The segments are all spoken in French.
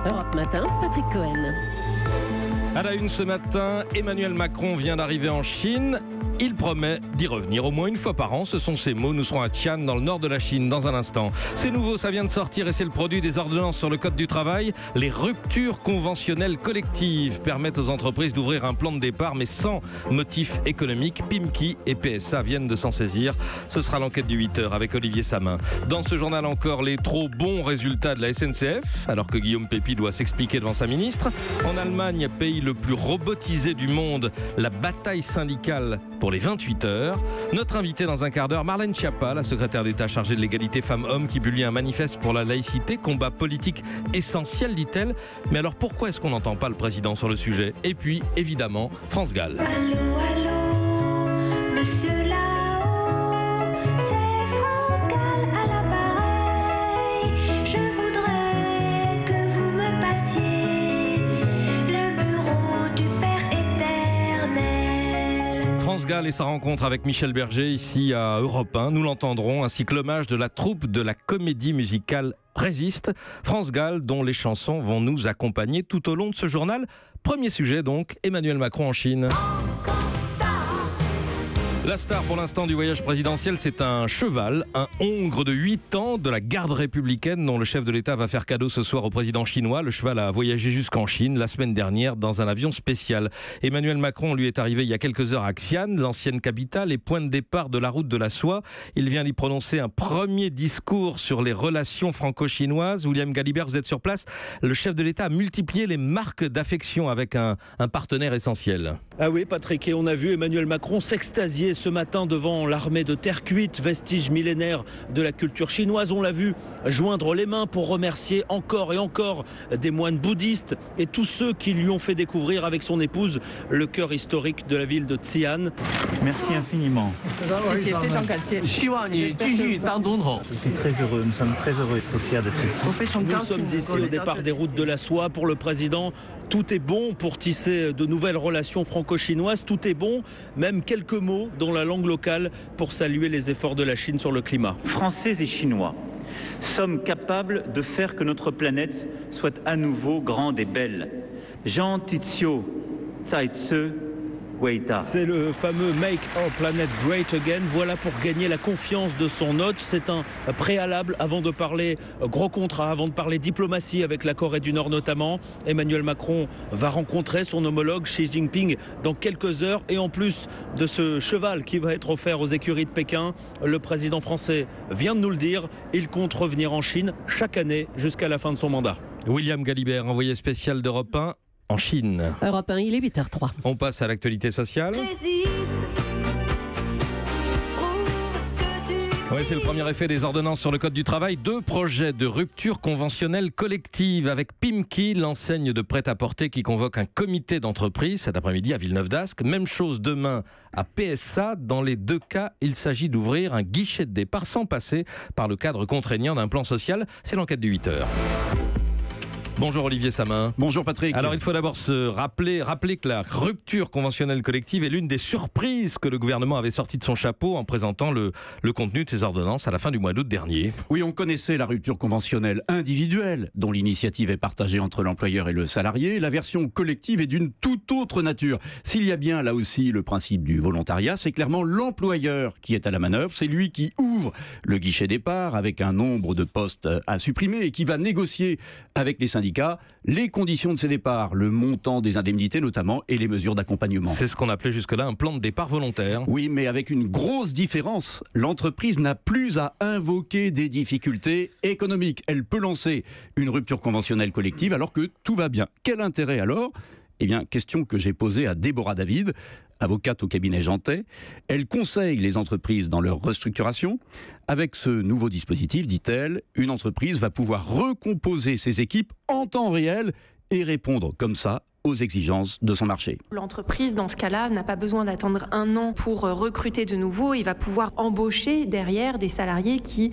Europe Matin, Patrick Cohen. À la une ce matin, Emmanuel Macron vient d'arriver en Chine. Il promet d'y revenir au moins une fois par an. Ce sont ses mots. Nous serons à Xi'an, dans le nord de la Chine, dans un instant. C'est nouveau, ça vient de sortir et c'est le produit des ordonnances sur le code du travail. Les ruptures conventionnelles collectives permettent aux entreprises d'ouvrir un plan de départ, mais sans motif économique. Pimki et PSA viennent de s'en saisir. Ce sera l'enquête du 8h avec Olivier Samin. Dans ce journal encore, les trop bons résultats de la SNCF, alors que Guillaume Pépi doit s'expliquer devant sa ministre. En Allemagne, pays le plus robotisé du monde, la bataille syndicale pour les 28 heures. Notre invité dans un quart d'heure, Marlène Schiappa, la secrétaire d'État chargée de l'égalité femmes-hommes, qui publie un manifeste pour la laïcité, combat politique essentiel, dit-elle. Mais alors pourquoi est-ce qu'on n'entend pas le président sur le sujet? Et puis, évidemment, France Gall. Allô, allô, monsieur là-haut, c'est France Gall à l'appareil. Je voudrais que vous me passiez le bureau du Père éternel. France Gall et sa rencontre avec Michel Berger ici à Europe 1. Nous l'entendrons, ainsi que l'hommage de la troupe de la comédie musicale Résiste. France Gall, dont les chansons vont nous accompagner tout au long de ce journal. Premier sujet donc, Emmanuel Macron en Chine. La star pour l'instant du voyage présidentiel, c'est un cheval, un hongre de 8 ans de la garde républicaine dont le chef de l'État va faire cadeau ce soir au président chinois. Le cheval a voyagé jusqu'en Chine la semaine dernière dans un avion spécial. Emmanuel Macron lui est arrivé il y a quelques heures à Xi'an, l'ancienne capitale et point de départ de la route de la soie. Il vient d'y prononcer un premier discours sur les relations franco-chinoises. William Galibert, vous êtes sur place. Le chef de l'État a multiplié les marques d'affection avec un partenaire essentiel. Ah oui, Patrick, et on a vu Emmanuel Macron s'extasier ce matin devant l'armée de terre cuite, vestige millénaire de la culture chinoise. On l'a vu joindre les mains pour remercier encore et encore des moines bouddhistes et tous ceux qui lui ont fait découvrir avec son épouse le cœur historique de la ville de Xi'an. Merci infiniment. Je suis très heureux, nous sommes très heureux et très fiers d'être ici. Nous sommes ici au départ des routes de la soie. Pour le président, tout est bon pour tisser de nouvelles relations franco-chinoises. Tout est bon, même quelques mots dans la langue locale pour saluer les efforts de la Chine sur le climat. Français et Chinois sommes capables de faire que notre planète soit à nouveau grande et belle. Jean Tizio, Zaitse, Weita. C'est le fameux Make Our Planet Great Again. Voilà pour gagner la confiance de son hôte. C'est un préalable avant de parler gros contrat, avant de parler diplomatie avec la Corée du Nord notamment. Emmanuel Macron va rencontrer son homologue Xi Jinping dans quelques heures. Et en plus de ce cheval qui va être offert aux écuries de Pékin, le président français vient de nous le dire, il compte revenir en Chine chaque année jusqu'à la fin de son mandat. William Galibert, envoyé spécial d'Europe 1 en Chine. Europe 1, il est 8h03. On passe à l'actualité sociale. Oui, c'est le premier effet des ordonnances sur le code du travail. 2 projets de rupture conventionnelle collective avec Pimki, l'enseigne de prêt-à-porter qui convoque un comité d'entreprise cet après-midi à Villeneuve-d'Ascq. Même chose demain à PSA. Dans les 2 cas, il s'agit d'ouvrir un guichet de départ sans passer par le cadre contraignant d'un plan social. C'est l'enquête du 8h. Bonjour Olivier Samin. Bonjour Patrick. Alors il faut d'abord se rappeler que la rupture conventionnelle collective est l'une des surprises que le gouvernement avait sorti de son chapeau en présentant le contenu de ses ordonnances à la fin du mois d'août dernier. Oui, on connaissait la rupture conventionnelle individuelle, dont l'initiative est partagée entre l'employeur et le salarié. La version collective est d'une toute autre nature. S'il y a bien là aussi le principe du volontariat, c'est clairement l'employeur qui est à la manœuvre. C'est lui qui ouvre le guichet départ avec un nombre de postes à supprimer et qui va négocier avec les syndicats les conditions de ces départs, le montant des indemnités notamment et les mesures d'accompagnement. C'est ce qu'on appelait jusque-là un plan de départ volontaire. Oui, mais avec une grosse différence. L'entreprise n'a plus à invoquer des difficultés économiques. Elle peut lancer une rupture conventionnelle collective alors que tout va bien. Quel intérêt alors ? Eh bien, question que j'ai posée à Déborah David, avocate au cabinet Jantet. Elle conseille les entreprises dans leur restructuration. Avec ce nouveau dispositif, dit-elle, une entreprise va pouvoir recomposer ses équipes en temps réel et répondre comme ça aux exigences de son marché. L'entreprise, dans ce cas-là, n'a pas besoin d'attendre 1 an pour recruter de nouveau. Il va pouvoir embaucher derrière des salariés qui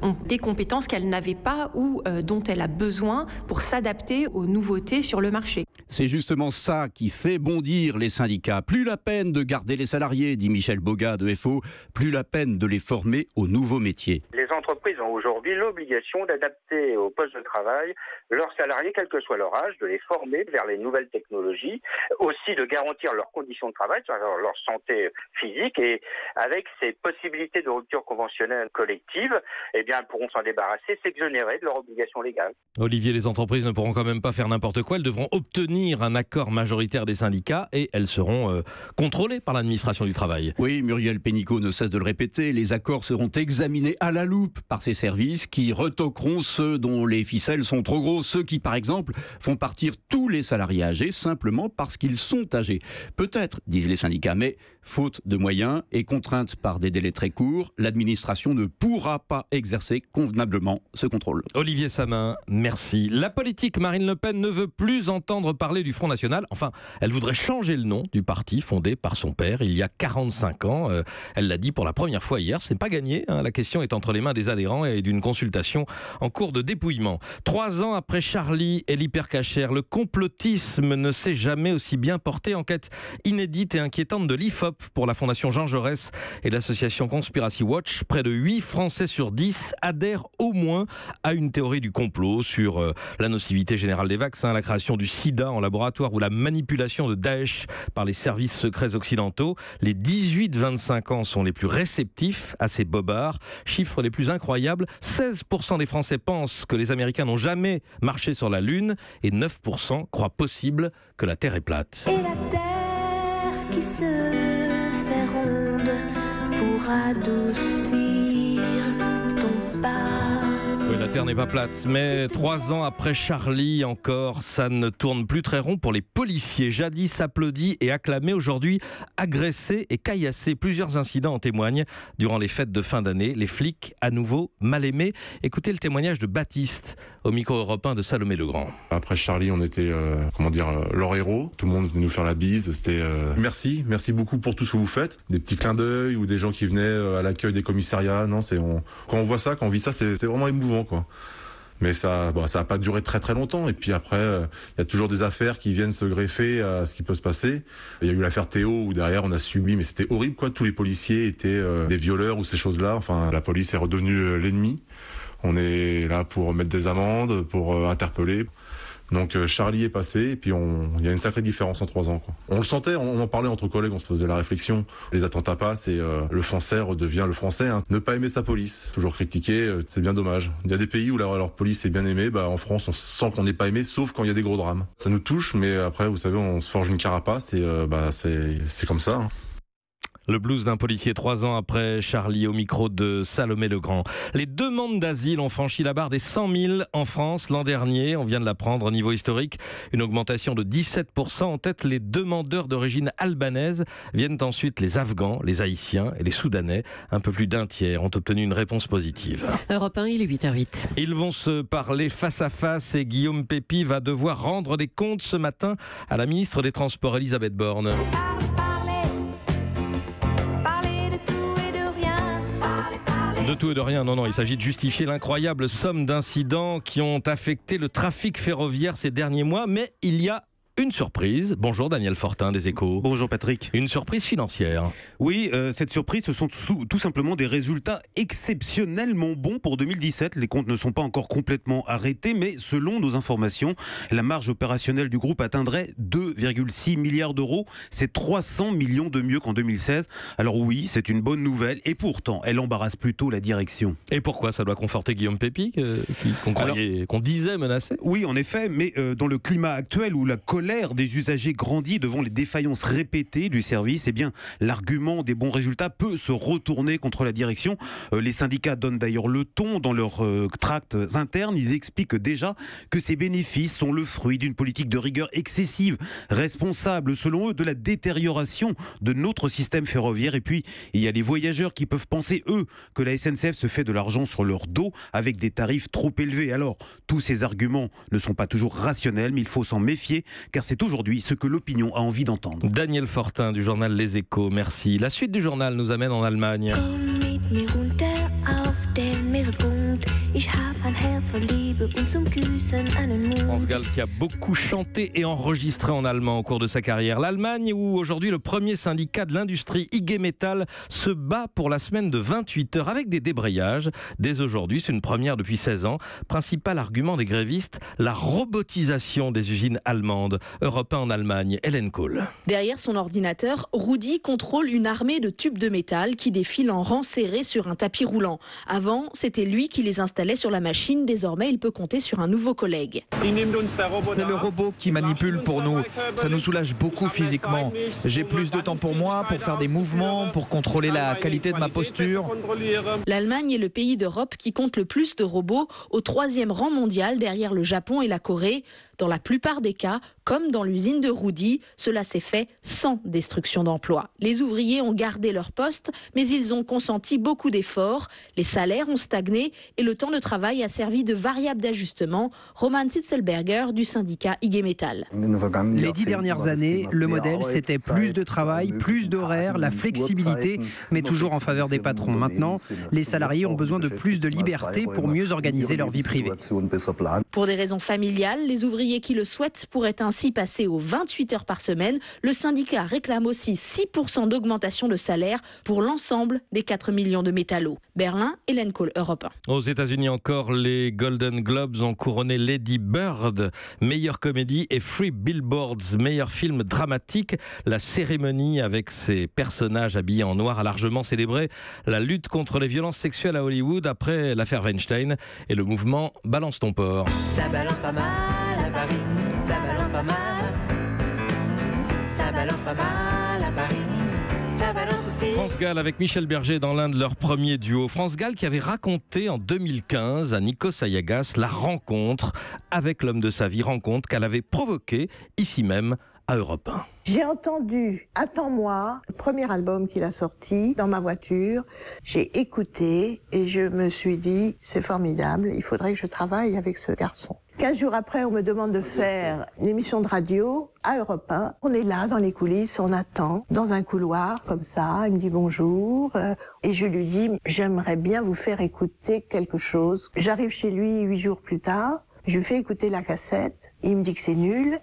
ont des compétences qu'elle n'avait pas ou dont elle a besoin pour s'adapter aux nouveautés sur le marché. C'est justement ça qui fait bondir les syndicats. Plus la peine de garder les salariés, dit Michel Boga de FO, plus la peine de les former aux nouveaux métiers. Les entreprises ont aujourd'hui l'obligation d'adapter au poste de travail leurs salariés, quel que soit leur âge, de les former vers les nouvelles technologies, aussi de garantir leurs conditions de travail, leur santé physique, et avec ces possibilités de rupture conventionnelle collective, eh bien, elles pourront s'en débarrasser, s'exonérer de leurs obligations légales. Olivier, les entreprises ne pourront quand même pas faire n'importe quoi. Elles devront obtenir un accord majoritaire des syndicats et elles seront contrôlées par l'administration du travail. Oui, Muriel Pénicaud ne cesse de le répéter. Les accords seront examinés à la loupe par ces services qui retoqueront ceux dont les ficelles sont trop grosses. Ceux qui, par exemple, font partir tous les salariés âgés simplement parce qu'ils sont âgés. Peut-être, disent les syndicats, mais faute de moyens et contrainte par des délais très courts, l'administration ne pourra pas exercer convenablement ce contrôle. Olivier Samin, merci. La politique, Marine Le Pen ne veut plus entendre parler du Front National. Enfin, elle voudrait changer le nom du parti fondé par son père il y a 45 ans. Elle l'a dit pour la première fois hier. C'est pas gagné. La question est entre les mains des adhérents et d'une consultation en cours de dépouillement. 3 ans après Charlie et l'hypercachère, le complotisme ne s'est jamais aussi bien porté. Enquête inédite et inquiétante de l'IFOP pour la Fondation Jean Jaurès et l'association Conspiracy Watch. Près de 8 Français sur 10 adhèrent au moins à une théorie du complot sur la nocivité générale des vaccins, la création du sida en laboratoire ou la manipulation de Daesh par les services secrets occidentaux. Les 18-25 ans sont les plus réceptifs à ces bobards. Chiffres les plus incroyables, 16% des Français pensent que les Américains n'ont jamais marché sur la Lune et 9% croient possible que la Terre est plate. Et la terre qui se fait ronde pour adoucir ton pas. Oui, la Terre n'est pas plate, mais 3 ans après Charlie, encore, ça ne tourne plus très rond pour les policiers. Jadis applaudis et acclamés, aujourd'hui agressés et caillassés. Plusieurs incidents en témoignent. Durant les fêtes de fin d'année, les flics, à nouveau, mal aimés. Écoutez le témoignage de Baptiste, au micro européen de Salomé Legrand. Après Charlie, on était, leur héros. Tout le monde venait nous faire la bise. C'était merci beaucoup pour tout ce que vous faites. Des petits clins d'œil ou des gens qui venaient à l'accueil des commissariats. Non, quand on voit ça, quand on vit ça, c'est vraiment émouvant, quoi. Mais ça a pas duré très très longtemps. Et puis après, il y a toujours des affaires qui viennent se greffer à ce qui peut se passer. Il y a eu l'affaire Théo où derrière on a subi, mais c'était horrible, quoi. Tous les policiers étaient des violeurs ou ces choses-là. Enfin, la police est redevenue l'ennemi. On est là pour mettre des amendes, pour interpeller. Donc Charlie est passé et puis il y a une sacrée différence en 3 ans, quoi. On le sentait, on en parlait entre collègues, on se faisait la réflexion. Les attentats passent et le français redevient le français. Hein. Ne pas aimer sa police, toujours critiquer, c'est bien dommage. Il y a des pays où leur police est bien aimée, en France on sent qu'on n'est pas aimé, sauf quand il y a des gros drames. Ça nous touche, mais après vous savez, on se forge une carapace et c'est comme ça. Hein. Le blues d'un policier 3 ans après Charlie, au micro de Salomé Legrand. Les demandes d'asile ont franchi la barre des 100 000 en France l'an dernier. On vient de l'apprendre au niveau historique. Une augmentation de 17%. En tête, les demandeurs d'origine albanaise. Viennent ensuite les Afghans, les Haïtiens et les Soudanais. Un peu plus d'un tiers ont obtenu une réponse positive. Europe 1, il est 8h08. Ils vont se parler face à face et Guillaume Pépi va devoir rendre des comptes ce matin à la ministre des Transports, Elisabeth Borne. De tout et de rien, non, il s'agit de justifier l'incroyable somme d'incidents qui ont affecté le trafic ferroviaire ces derniers mois, mais il y a une surprise. Bonjour Daniel Fortin des Échos. Bonjour Patrick. Une surprise financière. Oui, cette surprise, ce sont tout simplement des résultats exceptionnellement bons pour 2017. Les comptes ne sont pas encore complètement arrêtés, mais selon nos informations, la marge opérationnelle du groupe atteindrait 2,6 milliards d'euros. C'est 300 millions de mieux qu'en 2016. Alors oui, c'est une bonne nouvelle et pourtant, elle embarrasse plutôt la direction. Et pourquoi ça doit conforter Guillaume Pépi, qu'on disait menacé? Oui, en effet, mais dans le climat actuel où la colère des usagers grandit devant les défaillances répétées du service, eh bien, l'argument des bons résultats peut se retourner contre la direction. Les syndicats donnent d'ailleurs le ton dans leurs tracts internes. Ils expliquent déjà que ces bénéfices sont le fruit d'une politique de rigueur excessive, responsable, selon eux, de la détérioration de notre système ferroviaire. Et puis, il y a les voyageurs qui peuvent penser, eux, que la SNCF se fait de l'argent sur leur dos avec des tarifs trop élevés. Alors, tous ces arguments ne sont pas toujours rationnels, mais il faut s'en méfier, car c'est aujourd'hui ce que l'opinion a envie d'entendre. Daniel Fortin du journal Les Échos, merci. La suite du journal nous amène en Allemagne. stell mir es gut. Ich hab ein Herz voll Liebe und zum Küssen einen Mund. France Gall qui a beaucoup chanté et enregistré en allemand au cours de sa carrière. L'Allemagne où aujourd'hui le premier syndicat de l'industrie IG Metall se bat pour la semaine de 28 heures avec des débrayages. Dès aujourd'hui, c'est une première depuis 16 ans. Principal argument des grévistes, la robotisation des usines allemandes. Europe 1 en Allemagne, Hélène Kohl. Derrière son ordinateur, Rudi contrôle une armée de tubes de métal qui défilent en rang serré sur un tapis roulant. Avant, c'était lui qui les installait sur la machine. Désormais, il peut compter sur un nouveau collègue. C'est le robot qui manipule pour nous. Ça nous soulage beaucoup physiquement. J'ai plus de temps pour moi, pour faire des mouvements, pour contrôler la qualité de ma posture. L'Allemagne est le pays d'Europe qui compte le plus de robots, au 3e rang mondial derrière le Japon et la Corée. Dans la plupart des cas, comme dans l'usine de Rudi, cela s'est fait sans destruction d'emplois. Les ouvriers ont gardé leur poste, mais ils ont consenti beaucoup d'efforts. Les salaires ont stagné et le temps de travail a servi de variable d'ajustement. Roman Sitzelberger du syndicat IG Metall. Les 10 dernières années, le modèle c'était plus de travail, plus d'horaires, la flexibilité, mais toujours en faveur des patrons. Maintenant, les salariés ont besoin de plus de liberté pour mieux organiser leur vie privée. Pour des raisons familiales, les ouvriers qui le souhaitent pourraient ainsi passer aux 28 heures par semaine. Le syndicat réclame aussi 6% d'augmentation de salaire pour l'ensemble des 4 millions de métallos. Berlin, Hélène Kohl, Europe 1. Aux États-Unis encore, les Golden Globes ont couronné Lady Bird, meilleure comédie, et Free Billboards, meilleur film dramatique. La cérémonie avec ses personnages habillés en noir a largement célébré la lutte contre les violences sexuelles à Hollywood après l'affaire Weinstein et le mouvement Balance ton porc. Ça balance pas mal à Paris, ça balance pas mal. Ça balance pas mal à Paris, ça balance aussi. France Gall avec Michel Berger dans l'un de leurs premiers duos. France Gall qui avait raconté en 2015 à Nikos Aliagas la rencontre avec l'homme de sa vie, rencontre qu'elle avait provoquée ici même à Europe 1. J'ai entendu « Attends-moi », le premier album qu'il a sorti, dans ma voiture. J'ai écouté et je me suis dit « C'est formidable, il faudrait que je travaille avec ce garçon ». 15 jours après, on me demande de faire une émission de radio à Europe 1. On est là, dans les coulisses, on attend, dans un couloir, comme ça. Il me dit bonjour. Et je lui dis « J'aimerais bien vous faire écouter quelque chose ». J'arrive chez lui 8 jours plus tard. Je lui fais écouter la cassette. Il me dit que c'est nul.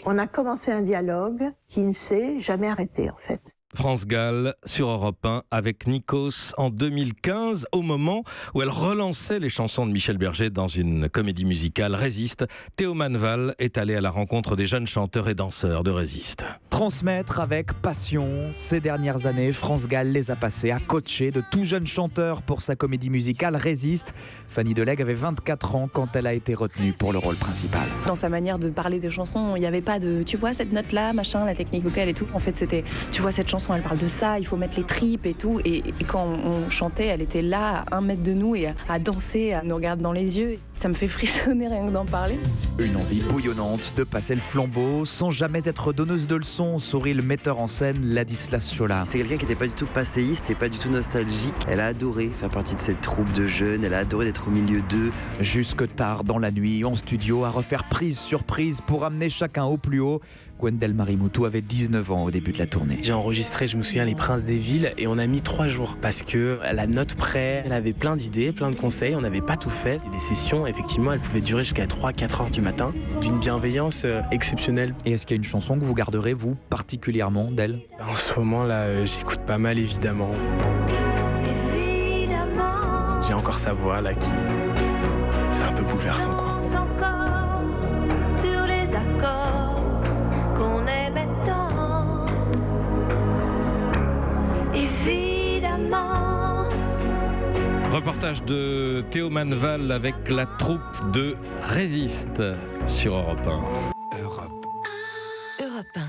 On a commencé un dialogue qui ne s'est jamais arrêté, en fait. France Gall sur Europe 1 avec Nikos en 2015, au moment où elle relançait les chansons de Michel Berger dans une comédie musicale Résiste. Théo Manval est allé à la rencontre des jeunes chanteurs et danseurs de Résiste. Transmettre avec passion. Ces dernières années, France Gall les a passés à coacher de tout jeunes chanteurs pour sa comédie musicale Résiste. Fanny Delegge avait 24 ans quand elle a été retenue pour le rôle principal. Dans sa manière de parler des chansons, il n'y avait pas de « tu vois cette note-là, machin, la technique vocale et tout ». En fait, c'était « tu vois cette chanson, elle parle de ça, il faut mettre les tripes et tout ». Et quand on chantait, elle était là, à 1 mètre de nous, et à danser, à nous regarder dans les yeux. Ça me fait frissonner rien que d'en parler. Une envie bouillonnante de passer le flambeau sans jamais être donneuse de leçons, sourit le metteur en scène Ladislas Chola. C'est quelqu'un qui n'était pas du tout passéiste et pas du tout nostalgique. Elle a adoré faire partie de cette troupe de jeunes, elle a adoré d'être au milieu d'eux. Jusque tard dans la nuit, en studio, à refaire prise sur prise pour amener chacun au plus haut. Gwendal Marimoutou avait 19 ans au début de la tournée. J'ai enregistré, je me souviens, Les Princes des Villes, et on a mis 3 jours parce que à la note près, elle avait plein d'idées, plein de conseils, on n'avait pas tout fait. Et les sessions, effectivement, elles pouvaient durer jusqu'à 3-4 heures du matin, d'une bienveillance exceptionnelle. Et est-ce qu'il y a une chanson que vous garderez, vous, particulièrement d'elle? En ce moment, là, j'écoute pas mal, évidemment. J'ai encore sa voix, là, qui... C'est un peu bouleversant, quoi. Sur les accords qu'on aimait tant, évidemment. Reportage de Théo Manval avec la troupe de Résiste sur Europe 1. Europe 1.